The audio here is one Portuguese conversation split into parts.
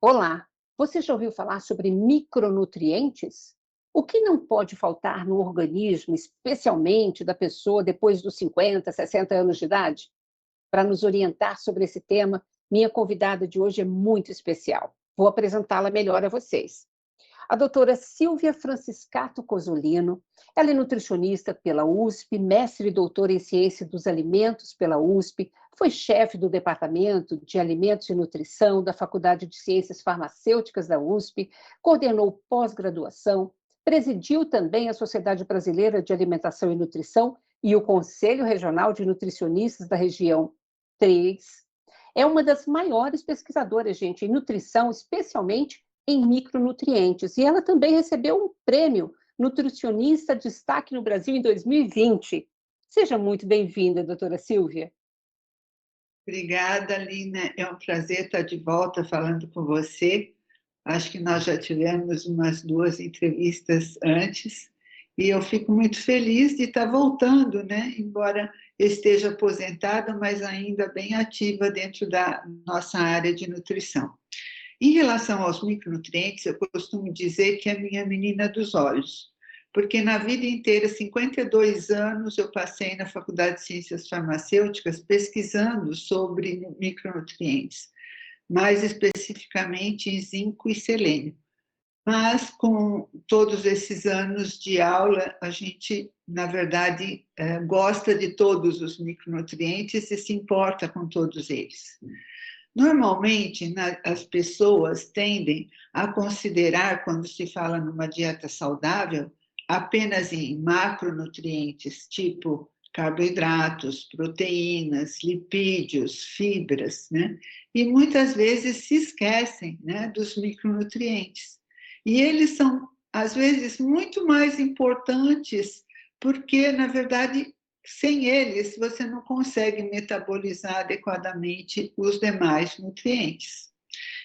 Olá, você já ouviu falar sobre micronutrientes? O que não pode faltar no organismo, especialmente da pessoa depois dos 50, 60 anos de idade? Para nos orientar sobre esse tema, minha convidada de hoje é muito especial. Vou apresentá-la melhor a vocês. A doutora Silvia Franciscato Cozzolino, ela é nutricionista pela USP, mestre e doutora em ciência dos alimentos pela USP, foi chefe do Departamento de Alimentos e Nutrição da Faculdade de Ciências Farmacêuticas da USP, coordenou pós-graduação, presidiu também a Sociedade Brasileira de Alimentação e Nutrição e o Conselho Regional de Nutricionistas da região 3. É uma das maiores pesquisadoras, gente, em nutrição, especialmente em micronutrientes. E ela também recebeu um prêmio Nutricionista Destaque no Brasil em 2020. Seja muito bem-vinda, doutora Silvia. Obrigada, Lina. É um prazer estar de volta falando com você. Acho que nós já tivemos umas duas entrevistas antes e eu fico muito feliz de estar voltando, né? Embora eu esteja aposentada, mas ainda bem ativa dentro da nossa área de nutrição. Em relação aos micronutrientes, eu costumo dizer que é a minha menina dos olhos, porque na vida inteira, 52 anos, eu passei na Faculdade de Ciências Farmacêuticas pesquisando sobre micronutrientes, mais especificamente em zinco e selênio. Mas, com todos esses anos de aula, a gente, na verdade, gosta de todos os micronutrientes e se importa com todos eles. Normalmente, as pessoas tendem a considerar, quando se fala numa dieta saudável, apenas em macronutrientes, tipo carboidratos, proteínas, lipídios, fibras, né? E muitas vezes se esquecem, né, dos micronutrientes. E eles são, às vezes, muito mais importantes, porque, na verdade, sem eles, você não consegue metabolizar adequadamente os demais nutrientes.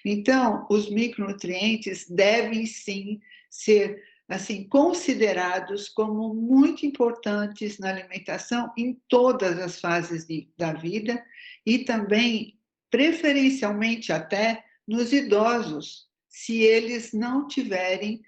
Então, os micronutrientes devem sim ser assim considerados como muito importantes na alimentação em todas as fases da vida e também preferencialmente até nos idosos, se eles não tiverem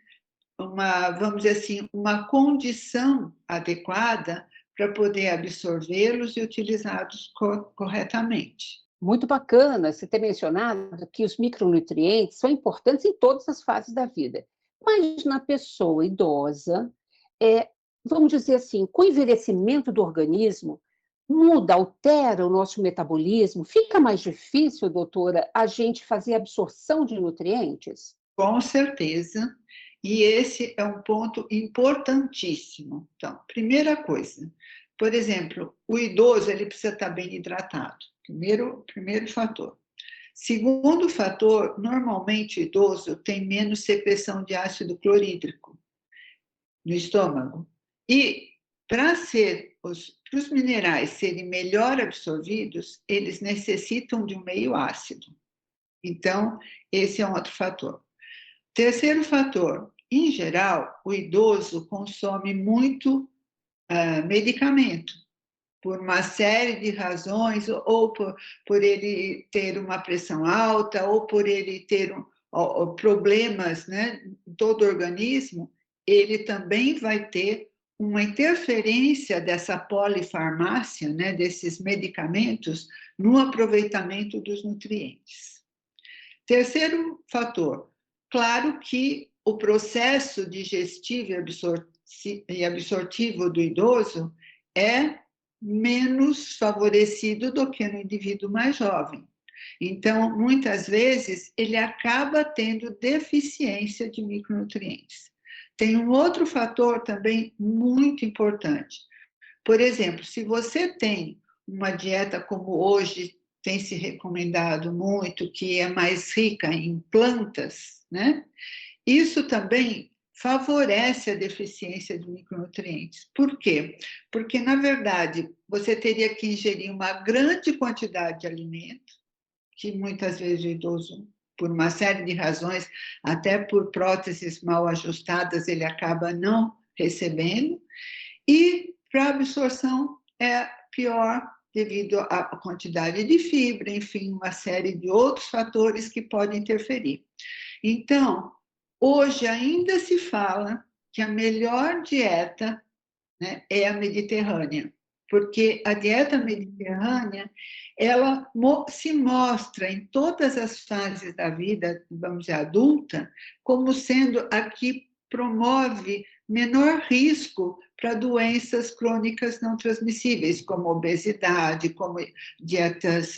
uma, vamos dizer assim, uma condição adequada para poder absorvê-los e utilizá-los corretamente. Muito bacana você ter mencionado que os micronutrientes são importantes em todas as fases da vida. Mas na pessoa idosa, é, vamos dizer assim, com o envelhecimento do organismo, muda, altera o nosso metabolismo? Fica mais difícil, doutora, a gente fazer absorção de nutrientes? Com certeza, e esse é um ponto importantíssimo. Então, primeira coisa, por exemplo, o idoso ele precisa estar bem hidratado. Primeiro fator. Segundo fator, normalmente o idoso tem menos secreção de ácido clorídrico no estômago. E para os minerais serem melhor absorvidos, eles necessitam de um meio ácido. Então, esse é um outro fator. Terceiro fator, em geral, o idoso consome muito medicamento, por uma série de razões, ou por ele ter uma pressão alta, ou por ele ter problemas, né, em todo o organismo, ele também vai ter uma interferência dessa polifarmácia, né, desses medicamentos, no aproveitamento dos nutrientes. Terceiro fator, claro que o processo digestivo e absortivo do idoso é menos favorecido do que no indivíduo mais jovem. Então, muitas vezes, ele acaba tendo deficiência de micronutrientes. Tem um outro fator também muito importante. Por exemplo, se você tem uma dieta como hoje tem se recomendado muito, que é mais rica em plantas, né? Isso também favorece a deficiência de micronutrientes. Por quê? Porque, na verdade, você teria que ingerir uma grande quantidade de alimento, que muitas vezes o idoso, por uma série de razões, até por próteses mal ajustadas, ele acaba não recebendo, e para absorção é pior devido à quantidade de fibra, enfim, uma série de outros fatores que podem interferir. Então, hoje ainda se fala que a melhor dieta, né, é a mediterrânea, porque a dieta mediterrânea ela se mostra em todas as fases da vida, vamos dizer, adulta, como sendo a que promove menor risco para doenças crônicas não transmissíveis, como obesidade, como dietas,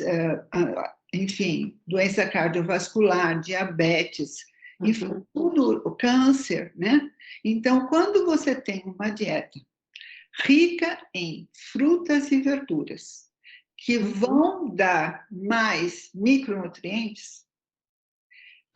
enfim, doença cardiovascular, diabetes, enfim, tudo, o câncer, né? Então, quando você tem uma dieta rica em frutas e verduras, que vão dar mais micronutrientes,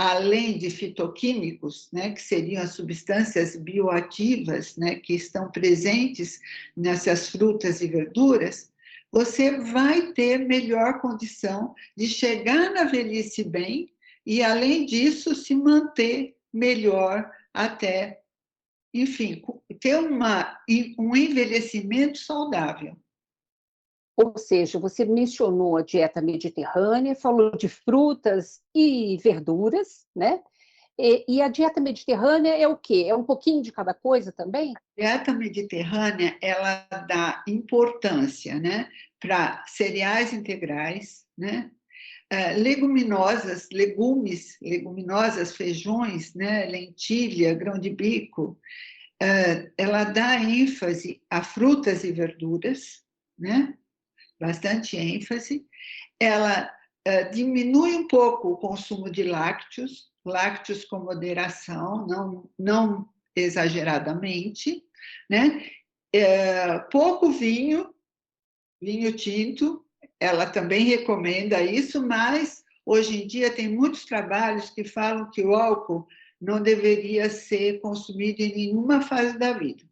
além de fitoquímicos, né, que seriam as substâncias bioativas, né, que estão presentes nessas frutas e verduras, você vai ter melhor condição de chegar na velhice bem e, além disso, se manter melhor até, enfim, ter um envelhecimento saudável. Ou seja, você mencionou a dieta mediterrânea, falou de frutas e verduras, né? E a dieta mediterrânea é o quê? É um pouquinho de cada coisa também? A dieta mediterrânea, ela dá importância, né, para cereais integrais, né, leguminosas, leguminosas, feijões, né, lentilha, grão de bico. Ela dá ênfase a frutas e verduras, né, bastante ênfase. Ela diminui um pouco o consumo de lácteos, lácteos com moderação, não exageradamente, né? Pouco vinho, vinho tinto, ela também recomenda isso, mas hoje em dia tem muitos trabalhos que falam que o álcool não deveria ser consumido em nenhuma fase da vida.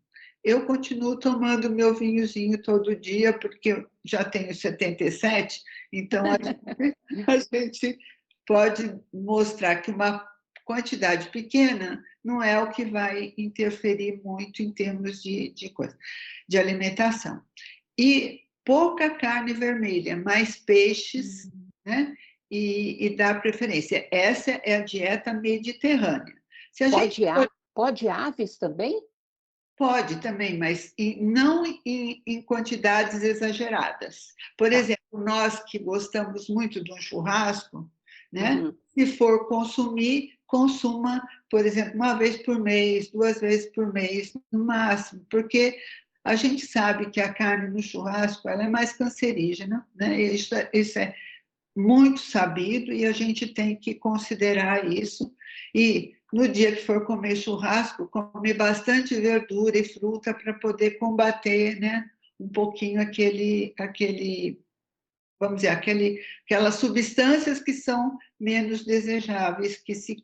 Eu continuo tomando meu vinhozinho todo dia, porque eu já tenho 77, então a gente pode mostrar que uma quantidade pequena não é o que vai interferir muito em termos de alimentação. E pouca carne vermelha, mais peixes, né? E dá preferência. Essa é a dieta mediterrânea. Se a gente Pode aves também? Pode também, mas não em quantidades exageradas. Por exemplo, nós que gostamos muito de um churrasco, né? Se for consumir, consuma, por exemplo, uma vez por mês, 2 vezes por mês, no máximo, porque a gente sabe que a carne no churrasco ela é mais cancerígena, né? Isso é muito sabido e a gente tem que considerar isso. E no dia que for comer churrasco, comer bastante verdura e fruta para poder combater, né, um pouquinho vamos dizer, aquelas substâncias que são menos desejáveis, que se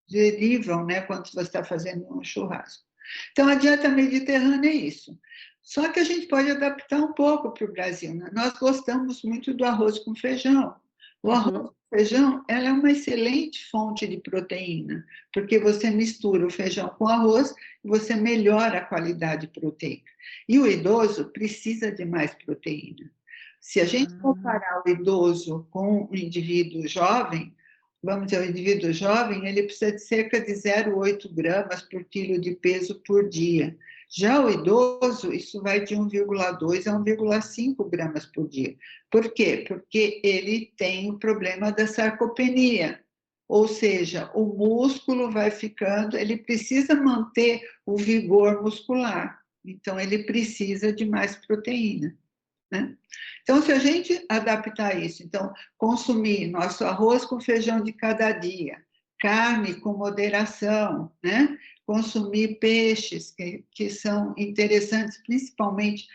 derivam, né, quando você está fazendo um churrasco. Então, a dieta mediterrânea é isso. Só que a gente pode adaptar um pouco para o Brasil, né? Nós gostamos muito do arroz com feijão. O arroz com feijão ela é uma excelente fonte de proteína, porque você mistura o feijão com arroz e você melhora a qualidade proteica. E o idoso precisa de mais proteína. Se a gente comparar o idoso com o indivíduo jovem, vamos dizer, o indivíduo jovem, ele precisa de cerca de 0,8 gramas por quilo de peso por dia. Já o idoso, isso vai de 1,2 a 1,5 gramas por dia. Por quê? Porque ele tem o problema da sarcopenia, ou seja, o músculo vai ficando, ele precisa manter o vigor muscular, então ele precisa de mais proteína, né? Então, se a gente adaptar isso, então, consumir nosso arroz com feijão de cada dia, carne com moderação, né? Consumir peixes que são interessantes, principalmente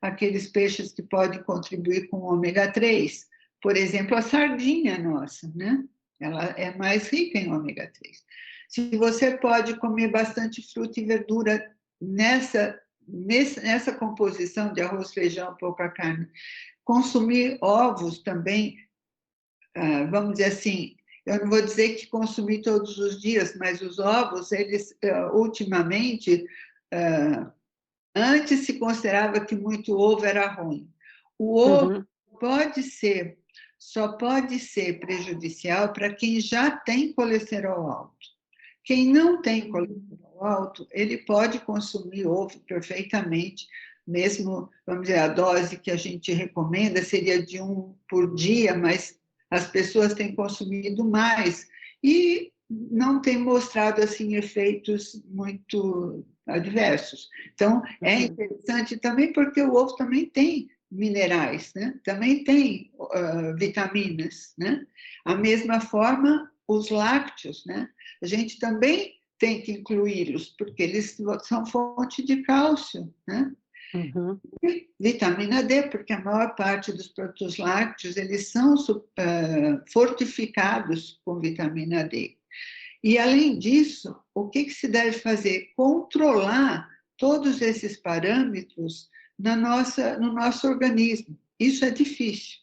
aqueles peixes que podem contribuir com o ômega 3. Por exemplo, a sardinha nossa, né? Ela é mais rica em ômega 3. Se você pode comer bastante fruta e verdura nessa composição de arroz, feijão, pouca carne, consumir ovos também, vamos dizer assim, eu não vou dizer que consumir todos os dias, mas os ovos, eles, ultimamente, antes se considerava que muito ovo era ruim. O ovo Uhum. só pode ser prejudicial para quem já tem colesterol alto. Quem não tem colesterol alto, ele pode consumir ovo perfeitamente, mesmo, vamos dizer, a dose que a gente recomenda seria de 1 por dia, mas as pessoas têm consumido mais e não tem mostrado assim efeitos muito adversos. Então, é Uhum. interessante também porque o ovo também tem minerais, né? Também tem vitaminas, né? A mesma forma, os lácteos, né? A gente também tem que incluí-los, porque eles são fonte de cálcio, né? Uhum. E vitamina D, porque a maior parte dos produtos lácteos, eles são fortificados com vitamina D. E, além disso, o que se deve fazer? Controlar todos esses parâmetros no nosso organismo. Isso é difícil.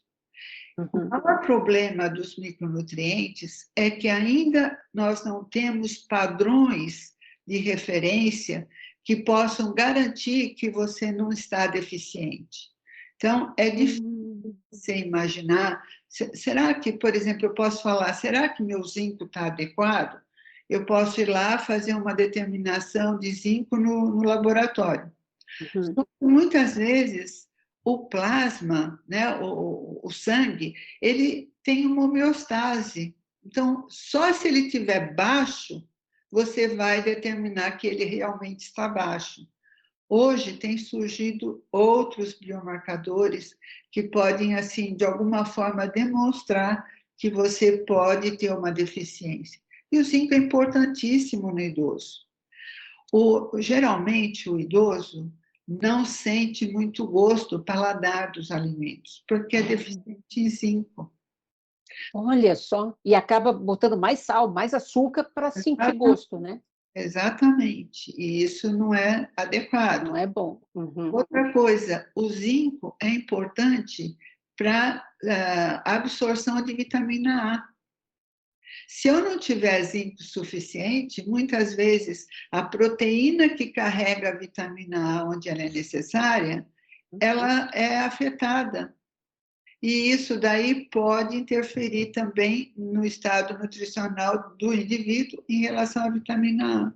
O Uhum. maior problema dos micronutrientes é que ainda nós não temos padrões de referência que possam garantir que você não está deficiente. Então, é difícil Uhum. você imaginar, será que, por exemplo, eu posso falar, será que meu zinco está adequado? Eu posso ir lá fazer uma determinação de zinco no laboratório. Uhum. Muitas vezes, o plasma, né, o sangue, ele tem uma homeostase. Então, só se ele estiver baixo, você vai determinar que ele realmente está baixo. Hoje tem surgido outros biomarcadores que podem, assim, de alguma forma, demonstrar que você pode ter uma deficiência. E o zinco é importantíssimo no idoso. Geralmente, o idoso não sente muito gosto, paladar dos alimentos, porque é deficiente em zinco. Olha só, e acaba botando mais sal, mais açúcar para sentir gosto, né? Exatamente, e isso não é Não adequado. é bom. Uhum. Outra coisa, o zinco é importante para a absorção de vitamina A. Se eu não tiver zinco suficiente, muitas vezes a proteína que carrega a vitamina A onde ela é necessária, ela é afetada. E isso daí pode interferir também no estado nutricional do indivíduo em relação à vitamina A.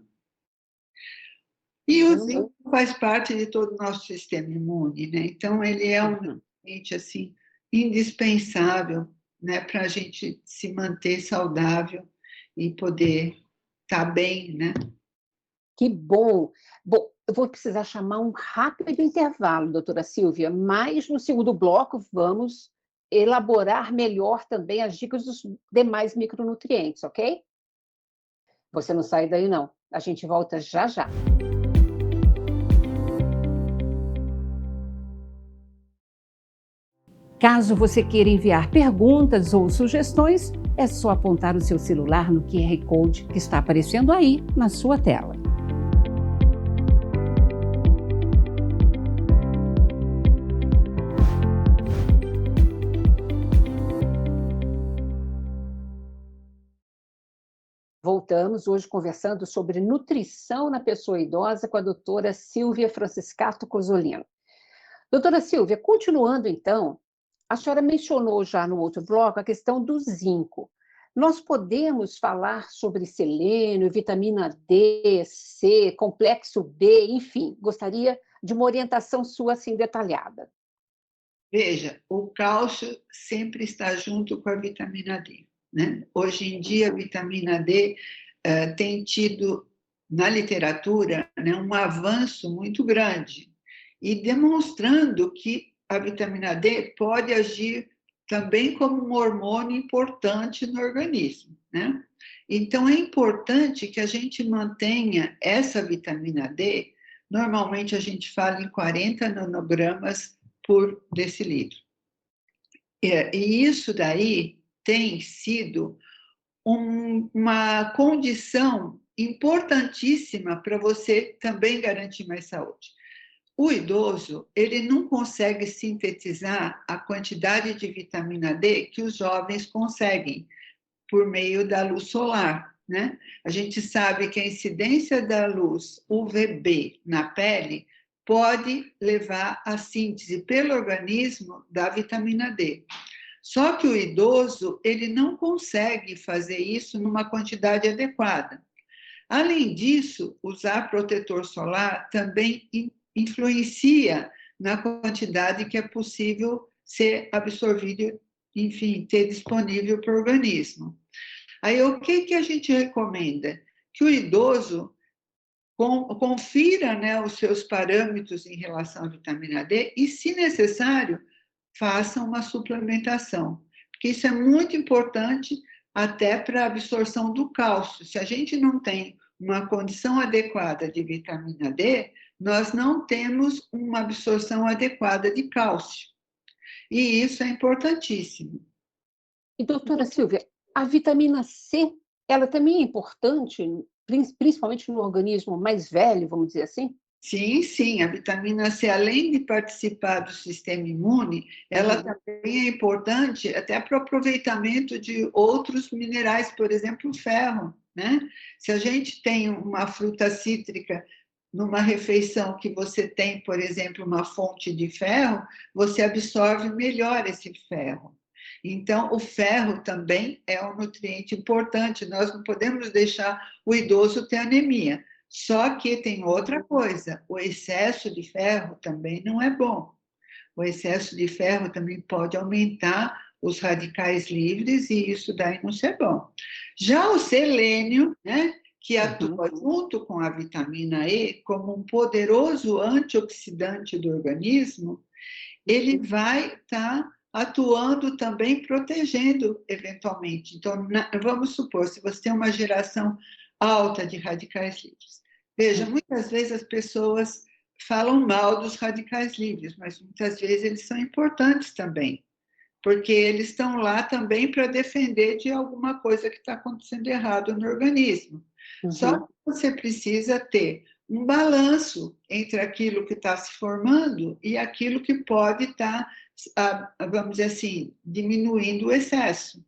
E o Caramba. zinco faz parte de todo o nosso sistema imune, né? Então, ele é um Uhum. nutriente, assim, indispensável, né, para a gente se manter saudável e poder estar bem, né? Que bom! Bom, eu vou precisar chamar um rápido intervalo, doutora Silvia, mas no segundo bloco vamos elaborar melhor também as dicas dos demais micronutrientes, ok? Você não sai daí, não. A gente volta já já. Caso você queira enviar perguntas ou sugestões, é só apontar o seu celular no QR Code que está aparecendo aí na sua tela. Voltamos hoje conversando sobre nutrição na pessoa idosa com a doutora Silvia Franciscato Cozzolino. Doutora Silvia, continuando então, a senhora mencionou já no outro bloco a questão do zinco. Nós podemos falar sobre selênio, vitamina D, C, complexo B, enfim, gostaria de uma orientação sua assim detalhada. Veja, o cálcio sempre está junto com a vitamina D, né? Hoje em dia, a vitamina D tem tido, na literatura, né, um avanço muito grande e demonstrando que a vitamina D pode agir também como um hormônio importante no organismo, né? Então, é importante que a gente mantenha essa vitamina D. Normalmente, a gente fala em 40 nanogramas por decilitro. E isso daí tem sido uma condição importantíssima para você também garantir mais saúde. O idoso, ele não consegue sintetizar a quantidade de vitamina D que os jovens conseguem por meio da luz solar, né? A gente sabe que a incidência da luz UVB na pele pode levar à síntese pelo organismo da vitamina D. Só que o idoso, ele não consegue fazer isso numa quantidade adequada. Além disso, usar protetor solar também influencia na quantidade que é possível ser absorvido, enfim, ter disponível para o organismo. Aí, o que a gente recomenda? Que o idoso confira, né, os seus parâmetros em relação à vitamina D e, se necessário, faça uma suplementação, porque isso é muito importante até para a absorção do cálcio. Se a gente não tem uma condição adequada de vitamina D, nós não temos uma absorção adequada de cálcio. E isso é importantíssimo. E, doutora Silvia, a vitamina C, ela também é importante, principalmente no organismo mais velho, vamos dizer assim? Sim, sim, a vitamina C, além de participar do sistema imune, ela também é importante até para o aproveitamento de outros minerais, por exemplo, o ferro, né? Se a gente tem uma fruta cítrica numa refeição que você tem, por exemplo, uma fonte de ferro, você absorve melhor esse ferro. Então, o ferro também é um nutriente importante, nós não podemos deixar o idoso ter anemia. Só que tem outra coisa, o excesso de ferro também não é bom. O excesso de ferro também pode aumentar os radicais livres e isso daí não ser bom. Já o selênio, né, que atua junto com a vitamina E como um poderoso antioxidante do organismo, ele vai estar atuando também protegendo eventualmente. Então, vamos supor, se você tem uma geração alta de radicais livres. Veja, muitas vezes as pessoas falam mal dos radicais livres, mas muitas vezes eles são importantes também, porque eles estão lá também para defender de alguma coisa que está acontecendo errado no organismo. Só que você precisa ter um balanço entre aquilo que está se formando e aquilo que pode estar, vamos dizer assim, diminuindo o excesso.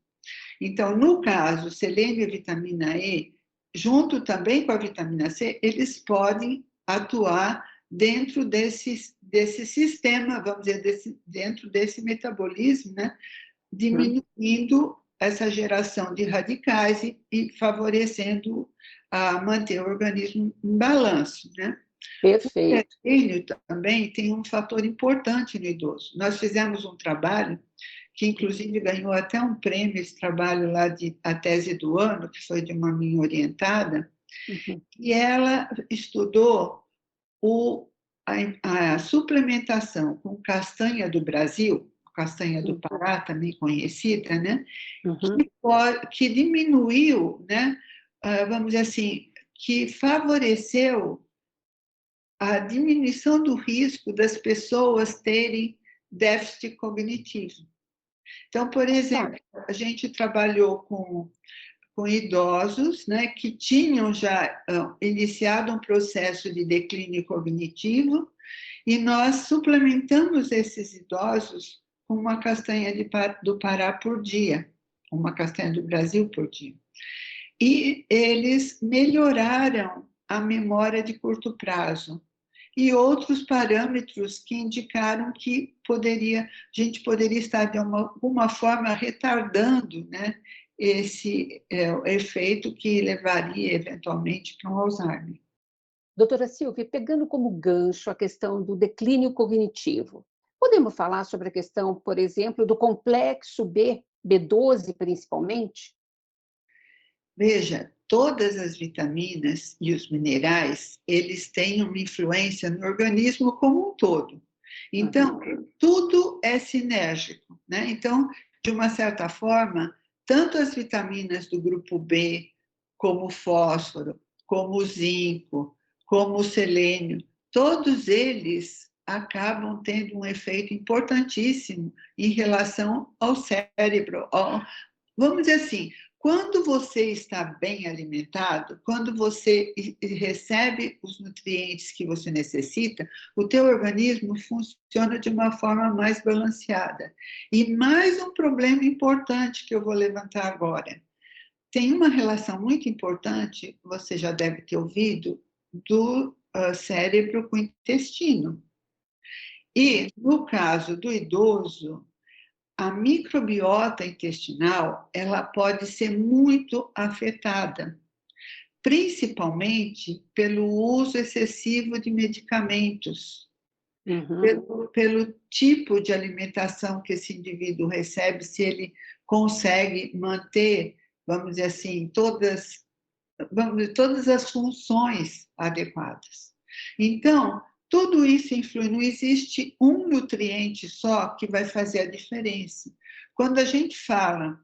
Então, no caso, selênio e vitamina E, junto também com a vitamina C, eles podem atuar dentro desse sistema, vamos dizer, dentro desse metabolismo, né? Diminuindo essa geração de radicais e favorecendo a manter o organismo em balanço, né? Perfeito. O selênio também tem um fator importante no idoso. Nós fizemos um trabalho que inclusive ganhou até um prêmio, esse trabalho lá de a tese do ano, que foi de uma minha orientada, e ela estudou a suplementação com castanha do Brasil, castanha do Pará, também conhecida, né? Que diminuiu, né? Vamos dizer assim, que favoreceu a diminuição do risco das pessoas terem déficit cognitivo. Então, por exemplo, a gente trabalhou com idosos, né, que tinham já iniciado um processo de declínio cognitivo e nós suplementamos esses idosos com uma castanha do Pará por dia, uma castanha do Brasil por dia. E eles melhoraram a memória de curto prazo e outros parâmetros que indicaram que a gente poderia estar, de alguma forma, retardando, né, esse efeito que levaria, eventualmente, para um Alzheimer. Doutora Silvia, pegando como gancho a questão do declínio cognitivo, podemos falar sobre a questão, por exemplo, do complexo B, B12 principalmente? Veja, todas as vitaminas e os minerais, eles têm uma influência no organismo como um todo. Então, tudo é sinérgico, né? Então, de uma certa forma, tanto as vitaminas do grupo B, como o fósforo, como o zinco, como o selênio, todos eles acabam tendo um efeito importantíssimo em relação ao cérebro. Vamos dizer assim, quando você está bem alimentado, quando você recebe os nutrientes que você necessita, o teu organismo funciona de uma forma mais balanceada. E mais um problema importante que eu vou levantar agora. Tem uma relação muito importante, você já deve ter ouvido, cérebro com o intestino. E, no caso do idoso, a microbiota intestinal, ela pode ser muito afetada, principalmente pelo uso excessivo de medicamentos, pelo tipo de alimentação que esse indivíduo recebe, se ele consegue manter, vamos dizer assim, todas as funções adequadas. Então, tudo isso influi, não existe um nutriente só que vai fazer a diferença. Quando a gente fala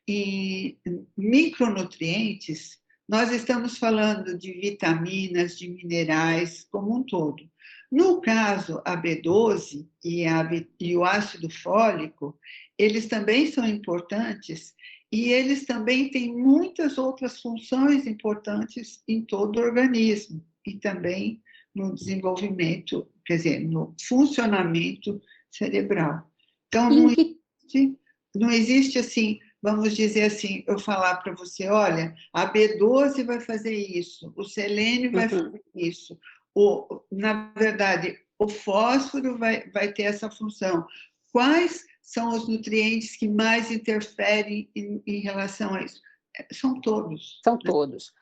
em micronutrientes, nós estamos falando de vitaminas, de minerais como um todo. No caso, a B12 e o ácido fólico, eles também são importantes e eles também têm muitas outras funções importantes em todo o organismo e também no desenvolvimento, quer dizer, no funcionamento cerebral. Então, não existe assim, vamos dizer assim, eu falar para você, olha, a B12 vai fazer isso, o selênio vai fazer isso, na verdade, o fósforo vai ter essa função. Quais são os nutrientes que mais interferem em relação a isso? São todos. São todos.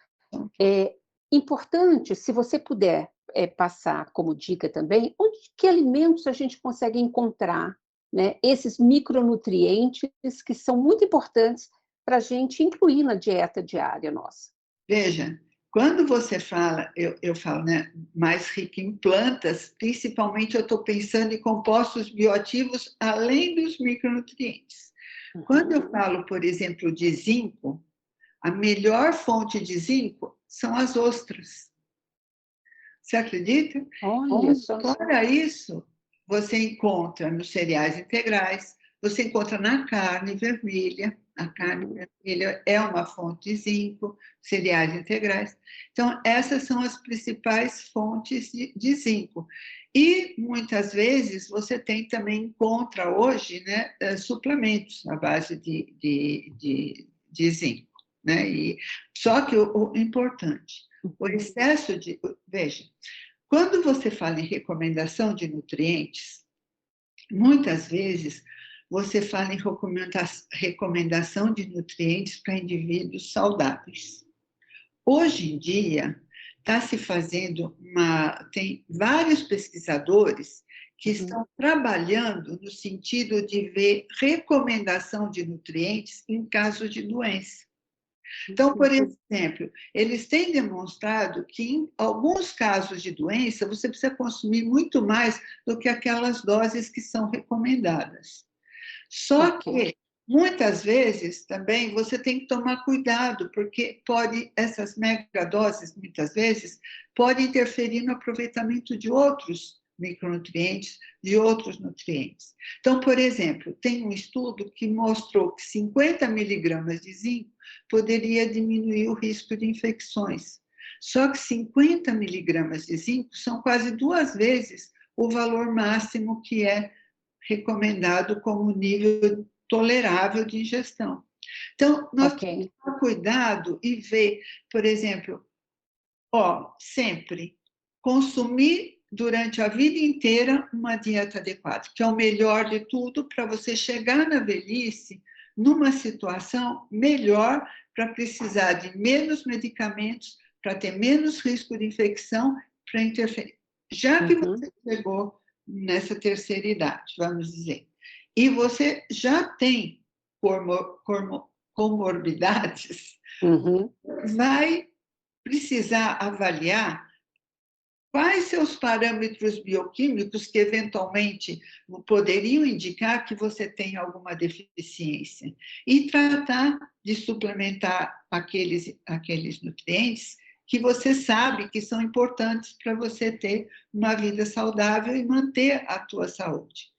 É importante, se você puder passar como dica também, que alimentos a gente consegue encontrar, né, esses micronutrientes que são muito importantes para a gente incluir na dieta diária nossa. Veja, quando você fala, eu falo, né, mais rico em plantas, principalmente eu estou pensando em compostos bioativos além dos micronutrientes. Quando eu falo, por exemplo, de zinco, a melhor fonte de zinco são as ostras. Você acredita? Olha só. Fora isso, você encontra nos cereais integrais, você encontra na carne vermelha. A carne vermelha é uma fonte de zinco, cereais integrais. Então, essas são as principais fontes de zinco. E, muitas vezes, você também encontra hoje, né, suplementos à base de zinco. Né? Só que o importante, o excesso de... Veja, quando você fala em recomendação de nutrientes, muitas vezes você fala em recomendação de nutrientes para indivíduos saudáveis. Hoje em dia, está se fazendo tem vários pesquisadores que estão trabalhando no sentido de ver recomendação de nutrientes em casos de doença. Então, por exemplo, eles têm demonstrado que em alguns casos de doença você precisa consumir muito mais do que aquelas doses que são recomendadas. Só que muitas vezes também você tem que tomar cuidado, porque essas megadoses, muitas vezes, podem interferir no aproveitamento de outros micronutrientes, de outros nutrientes. Então, por exemplo, tem um estudo que mostrou que 50 miligramas de zinco poderia diminuir o risco de infecções. Só que 50 miligramas de zinco são quase 2 vezes o valor máximo que é recomendado como nível tolerável de ingestão. Então, nós temos que tomar cuidado e ver, por exemplo, sempre consumir durante a vida inteira uma dieta adequada, que é o melhor de tudo para você chegar na velhice numa situação melhor, para precisar de menos medicamentos, para ter menos risco de infecção, para interferir. Já que você chegou nessa terceira idade, vamos dizer, e você já tem comorbidades, vai precisar avaliar quais seus parâmetros bioquímicos que eventualmente poderiam indicar que você tem alguma deficiência e tratar de suplementar aqueles nutrientes que você sabe que são importantes para você ter uma vida saudável e manter a tua saúde.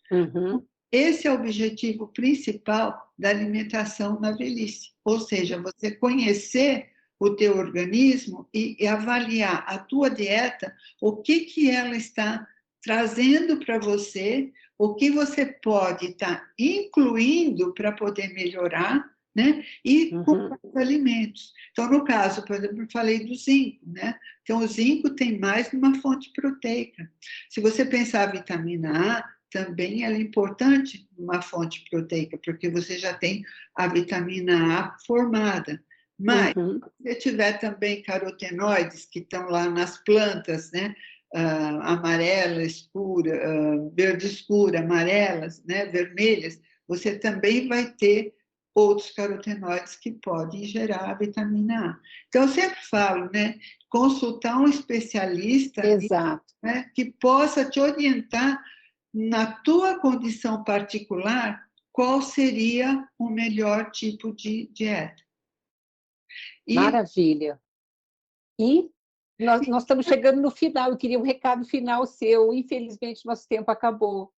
Esse é o objetivo principal da alimentação na velhice, ou seja, você conhecer o teu organismo e avaliar a tua dieta, o que ela está trazendo para você, o que você pode estar incluindo para poder melhorar né? E com Uhum. os alimentos. Então, no caso, por exemplo, eu falei do zinco, né? Então, o zinco tem mais numa fonte proteica. Se você pensar a vitamina A, também ela é importante numa fonte proteica, porque você já tem a vitamina A formada. Mas, Uhum. se você tiver também carotenoides, que estão lá nas plantas, né? Amarela escura, verde escura, amarelas, né? Vermelhas, você também vai ter outros carotenoides que podem gerar a vitamina A. Então, eu sempre falo, né? Consultar um especialista, Exato. né, que possa te orientar na tua condição particular qual seria o melhor tipo de dieta. E Maravilha. E nós estamos chegando no final. Eu queria um recado final seu. Infelizmente, nosso tempo acabou.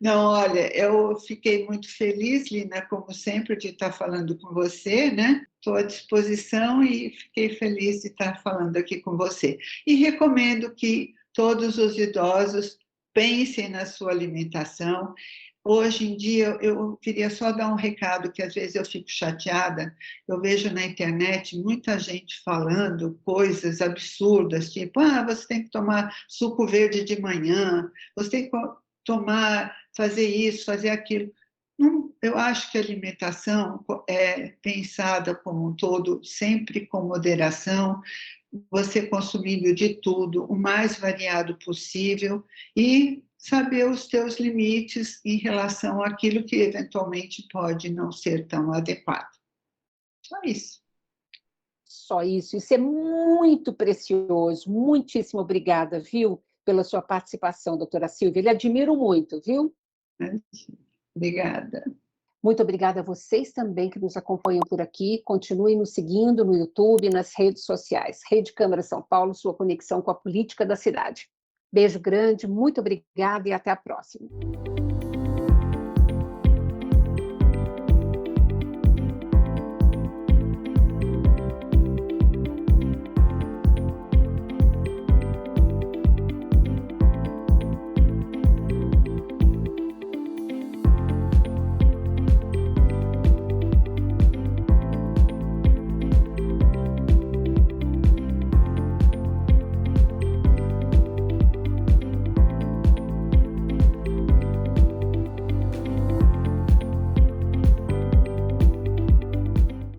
não, olha, eu fiquei muito feliz, Lina, como sempre, de estar falando com você, né? Estou à disposição e fiquei feliz de estar falando aqui com você. E recomendo que todos os idosos pensem na sua alimentação. Hoje em dia, eu queria só dar um recado, que às vezes eu fico chateada. Eu vejo na internet muita gente falando coisas absurdas, tipo, você tem que tomar suco verde de manhã, você tem que tomar, fazer isso, fazer aquilo. Não, eu acho que a alimentação é pensada como um todo, sempre com moderação, você consumindo de tudo, o mais variado possível e saber os teus limites em relação àquilo que eventualmente pode não ser tão adequado. Só isso. Só isso. Isso é muito precioso. Muitíssimo obrigada, viu, pela sua participação, doutora Silvia. Lhe admiro muito, viu? Né? Obrigada. Muito obrigada a vocês também que nos acompanham por aqui. Continuem nos seguindo no YouTube e nas redes sociais. Rede Câmara São Paulo, sua conexão com a política da cidade. Beijo grande, muito obrigada e até a próxima.